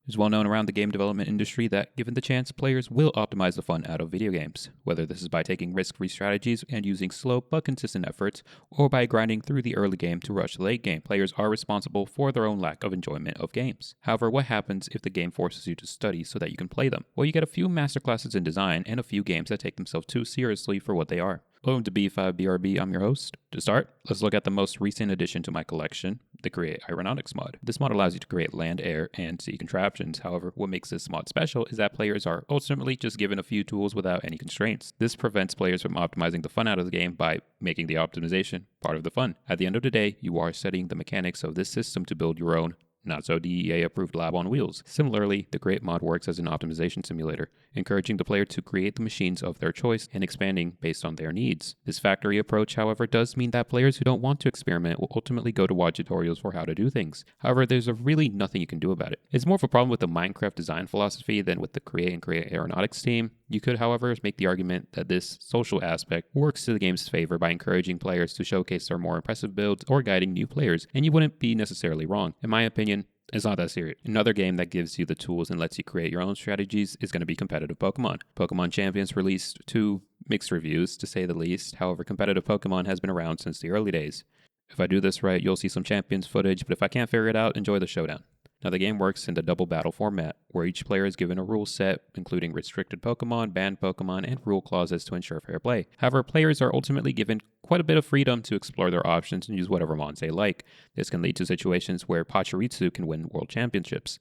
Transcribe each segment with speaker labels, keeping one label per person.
Speaker 1: It's well known around the game development industry that, given the chance, players will optimize the fun out of video games, whether this is by taking risk-free strategies and using slow but consistent efforts, or by grinding through the early game to rush the late game. Players are responsible for their own lack of enjoyment of games. However, what happens if the game forces you to study so that you can play them? Well, you get a few masterclasses in design and a few games that take themselves too seriously for what they are. Welcome to B5BRB, I'm your host. To start, let's look at the most recent addition to my collection, the Create Aeronautics mod. This mod allows you to create land, air, and sea contraptions. However, what makes this mod special is that players are ultimately just given a few tools without any constraints. This prevents players from optimizing the fun out of the game by making the optimization part of the fun. At the end of the day, you are studying the mechanics of this system to build your own not so DEA approved lab on wheels. Similarly, the Create mod works as an optimization simulator, encouraging the player to create the machines of their choice and expanding based on their needs. This factory approach, however, does mean that players who don't want to experiment will ultimately go to watch tutorials for how to do things. However, there's really nothing you can do about it. It's more of a problem with the Minecraft design philosophy than with the Create and Create Aeronautics team. You could, however, make the argument that this social aspect works to the game's favor by encouraging players to showcase their more impressive builds or guiding new players, and you wouldn't be necessarily wrong. In my opinion, it's not that serious. Another game that gives you the tools and lets you create your own strategies is going to be competitive Pokemon. Pokemon Champions released two mixed reviews, to say the least. However, competitive Pokemon has been around since the early days. If I do this right, you'll see some Champions footage, but if I can't figure it out, enjoy the showdown. Now, the game works in the double battle format, where each player is given a rule set, including restricted Pokemon, banned Pokemon, and rule clauses to ensure fair play. However, players are ultimately given quite a bit of freedom to explore their options and use whatever mons they like. This can lead to situations where Pachirisu can win world championships.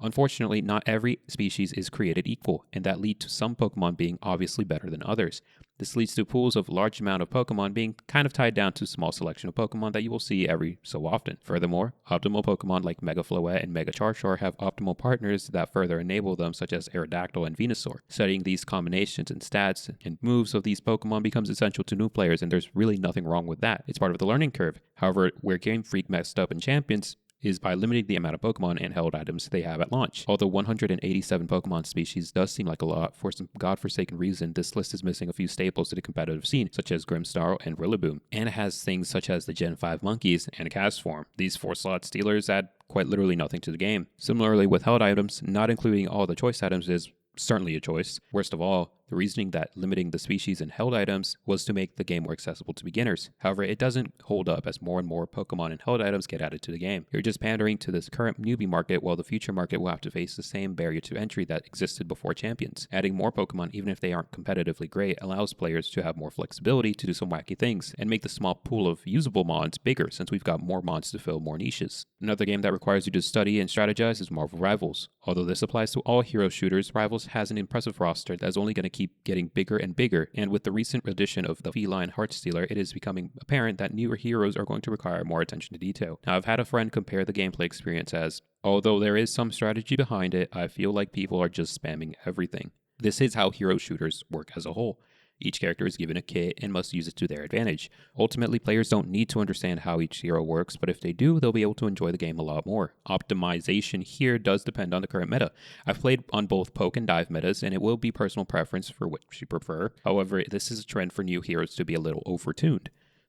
Speaker 1: Unfortunately, not every species is created equal, and that leads to some Pokemon being obviously better than others. This leads to pools of large amount of Pokemon being kind of tied down to a small selection of Pokemon that you will see every so often. Furthermore, optimal Pokemon like Mega Floette and Mega Charchar have optimal partners that further enable them, such as Aerodactyl and Venusaur. Studying these combinations and stats and moves of these Pokemon becomes essential to new players, and there's really nothing wrong with that. It's part of the learning curve. However, where Game Freak messed up in Champions is by limiting the amount of Pokemon and held items they have at launch. Although 187 Pokemon species does seem like a lot, for some godforsaken reason, this list is missing a few staples to the competitive scene, such as Grimmsnarl and Rillaboom, and it has things such as the Gen 5 monkeys and Castform. These 4-slot stealers add quite literally nothing to the game. Similarly, with held items, not including all the choice items is certainly a choice. Worst of all, the reasoning that limiting the species and held items was to make the game more accessible to beginners. However, it doesn't hold up as more and more Pokemon and held items get added to the game. You're just pandering to this current newbie market, while the future market will have to face the same barrier to entry that existed before Champions. Adding more Pokemon, even if they aren't competitively great, allows players to have more flexibility to do some wacky things, and make the small pool of usable mons bigger, since we've got more mons to fill more niches. Another game that requires you to study and strategize is Marvel Rivals. Although this applies to all hero shooters, Rivals has an impressive roster that's only going to keep getting bigger and bigger, and with the recent addition of the feline Heartstealer, it is becoming apparent that newer heroes are going to require more attention to detail. Now, I've had a friend compare the gameplay experience as, although there is some strategy behind it, I feel like people are just spamming everything. This is how hero shooters work as a whole. Each character is given a kit and must use it to their advantage. Ultimately, players don't need to understand how each hero works, but if they do, they'll be able to enjoy the game a lot more. Optimization here does depend on the current meta. I've played on both poke and dive metas, and it will be personal preference for which you prefer. However, this is a trend for new heroes to be a little overtuned.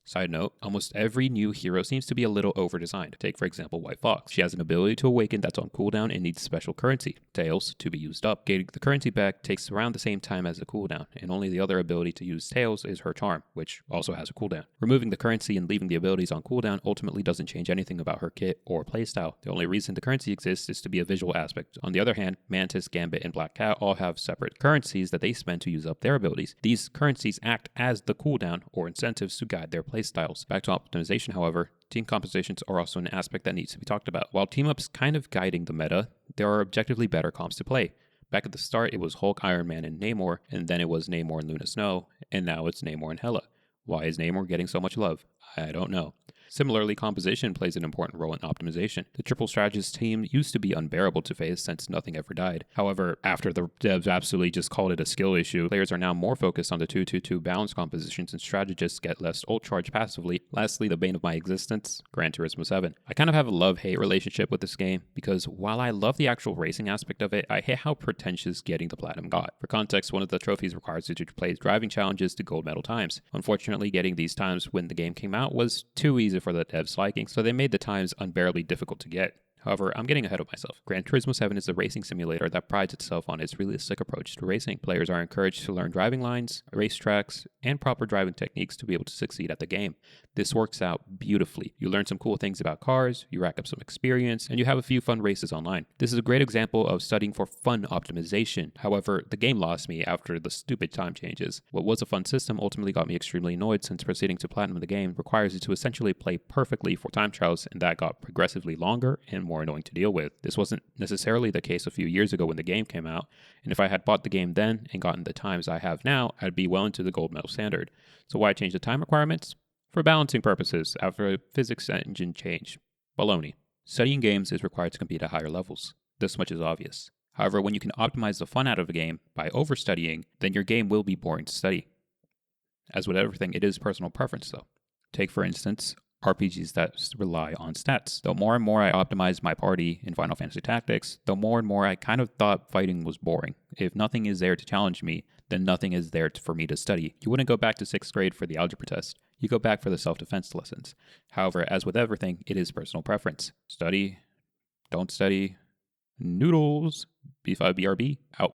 Speaker 1: Side note, almost every new hero seems to be a little over-designed. Take, for example, White Fox. She has an ability to awaken that's on cooldown and needs special currency. Tails, to be used up. Getting the currency back takes around the same time as the cooldown, and only the other ability to use Tails is her Charm, which also has a cooldown. Removing the currency and leaving the abilities on cooldown ultimately doesn't change anything about her kit or playstyle. The only reason the currency exists is to be a visual aspect. On the other hand, Mantis, Gambit, and Black Cat all have separate currencies that they spend to use up their abilities. These currencies act as the cooldown or incentives to guide their playstyles. Back to optimization, however, team compositions are also an aspect that needs to be talked about. While team-ups kind of guiding the meta, there are objectively better comps to play. Back at the start, it was Hulk, Iron Man, and Namor, and then it was Namor and Luna Snow, and now it's Namor and Hela. Why is Namor getting so much love? I don't know. Similarly, composition plays an important role in optimization. The triple strategist team used to be unbearable to face since nothing ever died. However, after the devs absolutely just called it a skill issue, players are now more focused on the 2-2-2 balanced compositions, and strategists get less ult charge passively. Lastly, the bane of my existence, Gran Turismo 7. I kind of have a love-hate relationship with this game, because while I love the actual racing aspect of it, I hate how pretentious getting the platinum got. For context, one of the trophies requires you to play driving challenges to gold medal times. Unfortunately, getting these times when the game came out was too easy for the devs' liking, so they made the times unbearably difficult to get. However, I'm getting ahead of myself. Gran Turismo 7 is a racing simulator that prides itself on its realistic approach to racing. Players are encouraged to learn driving lines, racetracks, and proper driving techniques to be able to succeed at the game. This works out beautifully. You learn some cool things about cars, you rack up some experience, and you have a few fun races online. This is a great example of studying for fun optimization. However, the game lost me after the stupid time changes. What was a fun system ultimately got me extremely annoyed, since proceeding to platinum the game requires you to essentially play perfectly for time trials, and that got progressively longer and more annoying to deal with. This wasn't necessarily the case a few years ago when the game came out, and if I had bought the game then and gotten the times I have now, I'd be well into the gold medal standard. So why change the time requirements? For balancing purposes, after a physics engine change. Baloney. Studying games is required to compete at higher levels. This much is obvious. However, when you can optimize the fun out of a game by overstudying, then your game will be boring to study. As with everything, it is personal preference though. Take, for instance, RPGs that rely on stats. The more and more I optimized my party in Final Fantasy Tactics, the more and more I kind of thought fighting was boring. If nothing is there to challenge me, then nothing is there for me to study. You wouldn't go back to 6th grade for the algebra test. You go back for the self-defense lessons. However, as with everything, it is personal preference. Study, don't study, noodles, B5BRB, out.